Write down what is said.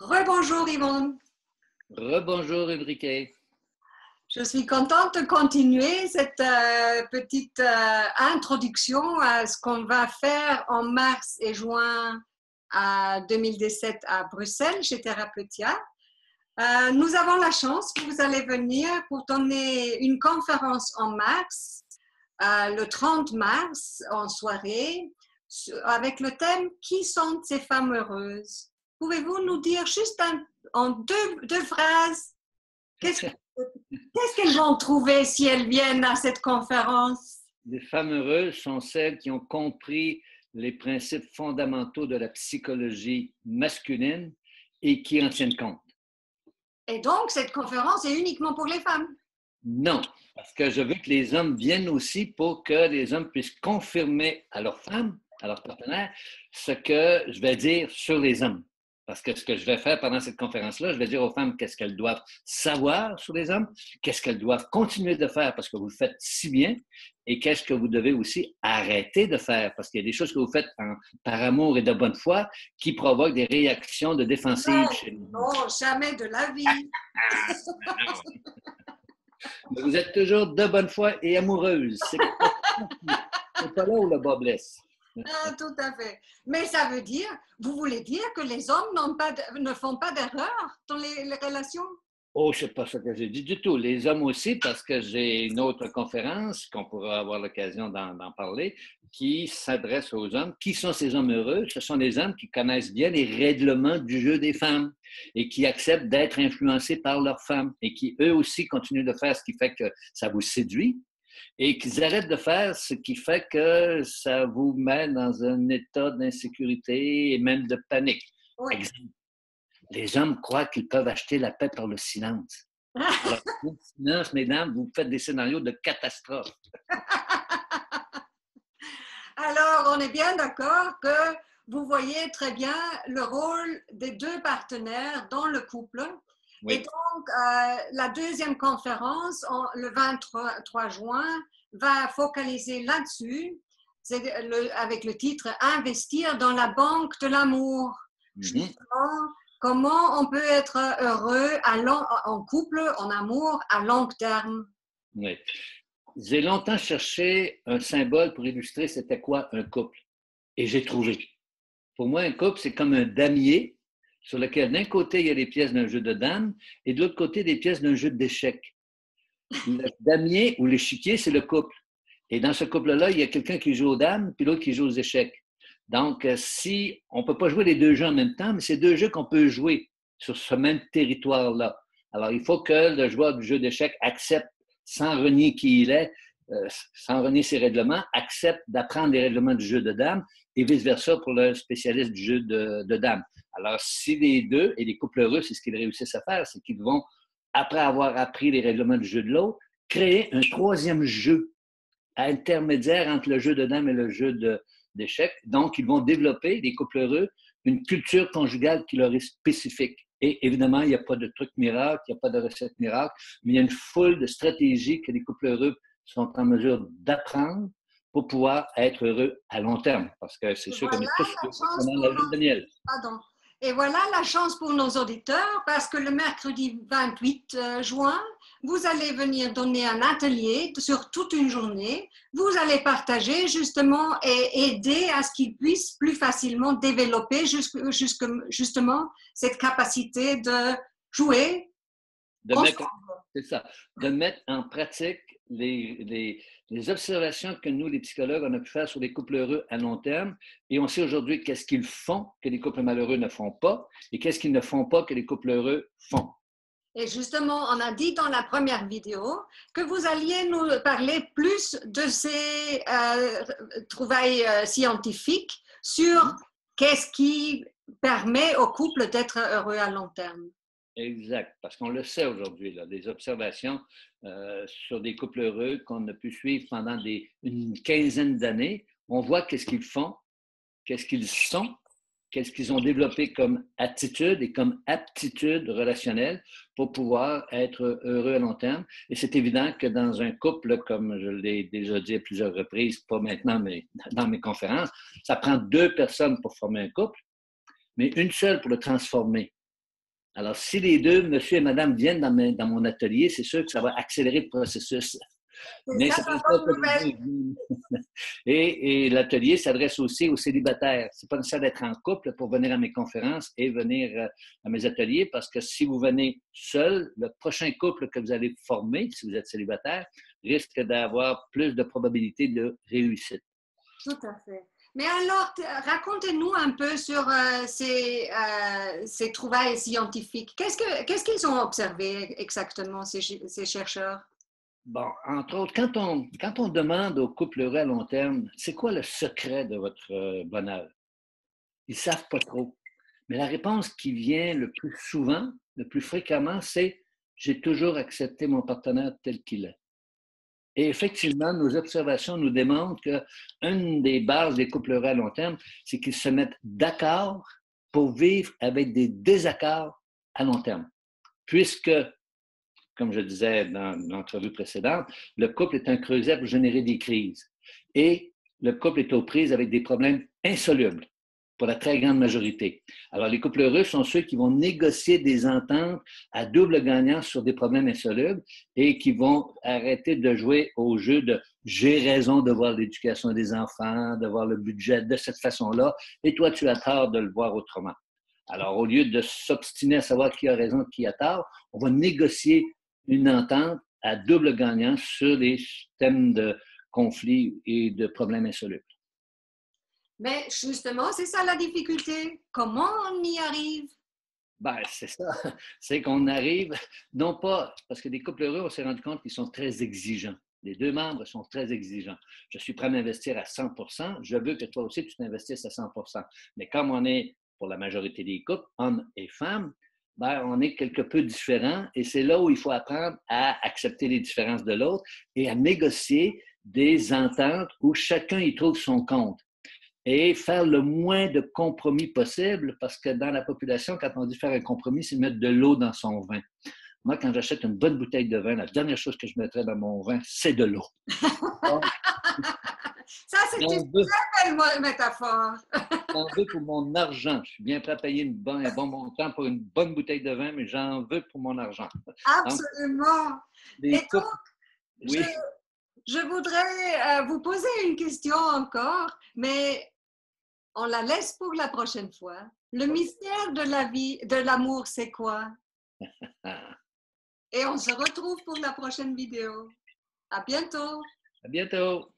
Rebonjour Yvonne. Rebonjour Ulrike. Je suis contente de continuer cette petite introduction à ce qu'on va faire en mars et juin 2017 à Bruxelles chez Therapeutia. Nous avons la chance que vous allez venir pour donner une conférence en mars, le 30 mars en soirée, avec le thème « Qui sont ces femmes heureuses ?» Pouvez-vous nous dire juste en deux phrases qu'est-ce qu'elles vont trouver si elles viennent à cette conférence? Les femmes heureuses sont celles qui ont compris les principes fondamentaux de la psychologie masculine et qui en tiennent compte. Et donc, cette conférence est uniquement pour les femmes? Non, parce que je veux que les hommes viennent aussi pour que les hommes puissent confirmer à leurs femmes, à leurs partenaires, ce que je vais dire sur les hommes. Parce que ce que je vais faire pendant cette conférence-là, je vais dire aux femmes qu'est-ce qu'elles doivent savoir sur les hommes, qu'est-ce qu'elles doivent continuer de faire parce que vous le faites si bien, et qu'est-ce que vous devez aussi arrêter de faire parce qu'il y a des choses que vous faites par amour et de bonne foi qui provoquent des réactions de défensive chez nous. Non, jamais de la vie. Mais vous êtes toujours de bonne foi et amoureuse. C'est pas là où le bas blesse. Ah, tout à fait. Mais ça veut dire, vous voulez dire que les hommes ne font pas d'erreur dans les relations? Oh, c'est pas ça que j'ai dit du tout. Les hommes aussi, parce que j'ai une autre conférence qu'on pourra avoir l'occasion d'en parler, qui s'adresse aux hommes. Qui sont ces hommes heureux? Ce sont des hommes qui connaissent bien les règlements du jeu des femmes et qui acceptent d'être influencés par leurs femmes et qui, eux aussi, continuent de faire ce qui fait que ça vous séduit et qu'ils arrêtent de faire ce qui fait que ça vous met dans un état d'insécurité et même de panique. Oui. Exemple. Les hommes croient qu'ils peuvent acheter la paix par le silence. Alors, le silence, mesdames, vous faites des scénarios de catastrophe. Alors, on est bien d'accord que vous voyez très bien le rôle des deux partenaires dans le couple. Oui. Et donc, la deuxième conférence, le 23 juin, va focaliser là-dessus, avec le titre « Investir dans la banque de l'amour ». Justement, comment on peut être heureux en couple, en amour, à long terme? Oui. J'ai longtemps cherché un symbole pour illustrer c'était quoi un couple. Et j'ai trouvé. Pour moi, un couple, c'est comme un damier sur lequel d'un côté, il y a les pièces d'un jeu de dames et de l'autre côté, des pièces d'un jeu d'échecs. Le damier ou l'échiquier, c'est le couple. Et dans ce couple-là, il y a quelqu'un qui joue aux dames puis l'autre qui joue aux échecs. Donc, si on ne peut pas jouer les deux jeux en même temps, mais c'est deux jeux qu'on peut jouer sur ce même territoire-là. Alors, il faut que le joueur du jeu d'échecs accepte, sans renier qui il est, sans renier ses règlements, accepte d'apprendre les règlements du jeu de dames et vice-versa pour le spécialiste du jeu de dames. Alors, si les deux, et les couples heureux, c'est ce qu'ils réussissent à faire, c'est qu'ils vont, après avoir appris les règlements du jeu de l'autre, créer un troisième jeu intermédiaire entre le jeu de dames et le jeu d'échecs. Donc, ils vont développer, les couples heureux, une culture conjugale qui leur est spécifique. Et évidemment, il n'y a pas de truc miracle, il n'y a pas de recette miracle, mais il y a une foule de stratégies que les couples heureux sont en mesure d'apprendre pour pouvoir être heureux à long terme. Parce que c'est sûr qu'on est tous pendant la lune de miel. Pardon. Et voilà la chance pour nos auditeurs, parce que le mercredi 28 juin, vous allez venir donner un atelier sur toute une journée. Vous allez partager justement et aider à ce qu'ils puissent plus facilement développer justement cette capacité de jouer. C'est ça, de mettre en pratique les observations que nous, les psychologues, on a pu faire sur les couples heureux à long terme. Et on sait aujourd'hui qu'est-ce qu'ils font que les couples malheureux ne font pas et qu'est-ce qu'ils ne font pas que les couples heureux font. Et justement, on a dit dans la première vidéo que vous alliez nous parler plus de ces trouvailles scientifiques sur qu'est-ce qui permet au couple d'être heureux à long terme. Exact, parce qu'on le sait aujourd'hui, des observations sur des couples heureux qu'on a pu suivre pendant une quinzaine d'années. On voit qu'est-ce qu'ils font, qu'est-ce qu'ils sont, qu'est-ce qu'ils ont développé comme attitude et comme aptitude relationnelle pour pouvoir être heureux à long terme. Et c'est évident que dans un couple, comme je l'ai déjà dit à plusieurs reprises, pas maintenant, mais dans mes conférences, ça prend deux personnes pour former un couple, mais une seule pour le transformer. Alors, si les deux, monsieur et madame, viennent dans mon atelier, c'est sûr que ça va accélérer le processus. Mais c'est c'est pas une ça bonne que nouvelle. et l'atelier s'adresse aussi aux célibataires. C'est pas nécessaire d'être en couple pour venir à mes conférences et venir à mes ateliers parce que si vous venez seul, le prochain couple que vous allez former, si vous êtes célibataire, risque d'avoir plus de probabilités de réussite. Tout à fait. Mais alors, racontez-nous un peu sur ces trouvailles scientifiques. Qu'est-ce qu'ils ont observé exactement, ces chercheurs? Bon, entre autres, quand on demande aux couples heureux à long terme, c'est quoi le secret de votre bonheur? Ils ne savent pas trop. Mais la réponse qui vient le plus souvent, le plus fréquemment, c'est j'ai toujours accepté mon partenaire tel qu'il est. Et effectivement, nos observations nous démontrent qu'une des bases des couples heureux à long terme, c'est qu'ils se mettent d'accord pour vivre avec des désaccords à long terme. Puisque, comme je disais dans l'entrevue précédente, le couple est un creuset pour générer des crises. Et le couple est aux prises avec des problèmes insolubles pour la très grande majorité. Alors, les couples heureux sont ceux qui vont négocier des ententes à double gagnant sur des problèmes insolubles et qui vont arrêter de jouer au jeu de j'ai raison de voir l'éducation des enfants, de voir le budget de cette façon-là, et toi, tu as tort de le voir autrement. Alors, au lieu de s'obstiner à savoir qui a raison et qui a tort, on va négocier une entente à double gagnant sur les thèmes de conflits et de problèmes insolubles. Mais justement, c'est ça la difficulté. Comment on y arrive? Ben, c'est ça. C'est qu'on arrive, non pas, parce que des couples heureux, on s'est rendu compte qu'ils sont très exigeants. Les deux membres sont très exigeants. Je suis prêt à m'investir à 100 je veux que toi aussi, tu t'investisses à 100 Mais comme on est, pour la majorité des couples, hommes et femmes, ben, on est quelque peu différents et c'est là où il faut apprendre à accepter les différences de l'autre et à négocier des ententes où chacun y trouve son compte et faire le moins de compromis possible, parce que dans la population, quand on dit faire un compromis, c'est mettre de l'eau dans son vin. Moi, quand j'achète une bonne bouteille de vin, la dernière chose que je mettrais dans mon vin, c'est de l'eau. Ça, c'est une très belle métaphore. J'en veux pour mon argent. Je suis bien prêt à payer un bon montant pour une bonne bouteille de vin, mais j'en veux pour mon argent. Absolument. Et Donc, donc, oui. je voudrais vous poser une question encore, mais on la laisse pour la prochaine fois. Le mystère de la vie, de l'amour, c'est quoi? Et on se retrouve pour la prochaine vidéo. À bientôt. À bientôt.